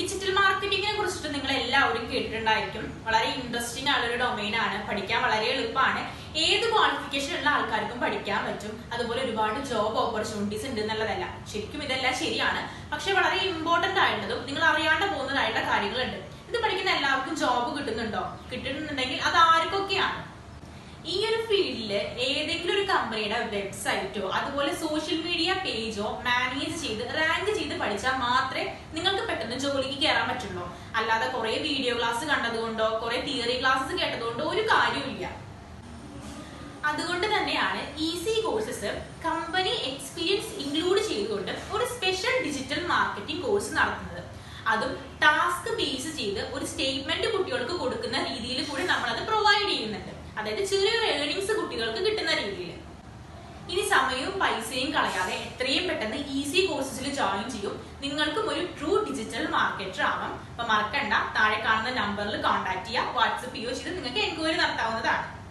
Digital മാർക്കറ്റിംഗിനെ കുറിച്ചിട്ട് നിങ്ങൾ എല്ലാവരും കേട്ടിട്ടുണ്ടായിരിക്കും. വളരെ ഇൻട്രസ്റ്റിംഗ് ആയ ഒരു ഡൊമൈൻ ആണ്. പഠിക്കാൻ വളരെ എളുപ്പമാണ്. ഏത് ക്വാളിഫിക്കേഷൻ ഉള്ള ആൾക്കാർക്കും പഠിക്കാൻ പറ്റും. അതുപോലെ ഒരുപാട് ജോബ് ഓപ്പർച്യൂണിറ്റീസ് ഉണ്ട് എന്നുള്ളതല്ല. ശരിക്കും ഇതെല്ലാം ശരിയാണ്. പക്ഷെ വളരെ ഇമ്പോർട്ടന്റ് ആയിട്ടുള്ളതും നിങ്ങൾ അറിയാണ്ട് പോകുന്നതായിട്ടുള്ള കാര്യങ്ങളുണ്ട്. ഇത് പഠിക്കുന്ന എല്ലാവർക്കും ജോബ് കിട്ടുന്നുണ്ടോ? കിട്ടുന്നുണ്ടെങ്കിൽ അത് ആർക്കൊക്കെയാണ്? ഈ ഒരു ഫീൽഡില് ഏതെങ്കിലും ഒരു കമ്പനിയുടെ വെബ്സൈറ്റോ അതുപോലെ സോഷ്യൽ മീഡിയ പേജോ മാനേജ് ചെയ്ത് റാങ്ക് ചെയ്ത് പഠിച്ചാൽ മാത്രമേ നിങ്ങൾക്ക് പെട്ടെന്ന് ജോലിക്ക് കയറാൻ പറ്റുള്ളൂ. അല്ലാതെ കുറെ വീഡിയോ ക്ലാസ് കണ്ടതുകൊണ്ടോ കുറെ തിയറി ക്ലാസ്സസ് കേട്ടതുകൊണ്ടോ ഒരു കാര്യമില്ല. അതുകൊണ്ട് തന്നെയാണ് easy courses company experience include ചെയ്തുകൊണ്ട് ഒരു സ്പെഷ്യൽ ഡിജിറ്റൽ മാർക്കറ്റിംഗ് കോഴ്സ് നടത്തുന്നത്. അതും ടാസ്ക് ബേസ് ചെയ്ത് ഒരു സ്റ്റേറ്റ്മെന്റ് കുട്ടികൾക്ക് കൊടുക്കുന്ന രീതിയിൽ കൂടി നമ്മൾ അത് പ്രൊവൈഡ് ചെയ്യുന്നുണ്ട്. അതായത് ചെറിയൊരു ഏർണിങ്സ് കുട്ടികൾക്ക് കിട്ടുന്ന രീതിയിൽ. ഇനി സമയവും പൈസയും കളയാതെ എത്രയും പെട്ടെന്ന് ഈസി കോഴ്സസിൽ ജോയിൻ ചെയ്യും. നിങ്ങൾക്കും ഒരു ട്രൂ ഡിജിറ്റൽ മാർക്കറ്റർ ആവാം. അപ്പൊ മറക്കണ്ട, താഴെ കാണുന്ന നമ്പറിൽ കോൺടാക്ട് ചെയ്യുക, വാട്സപ്പ് ചെയ്യോ ചെയ്ത് നിങ്ങൾക്ക് എൻക്വയറി നടത്താവുന്നതാണ്.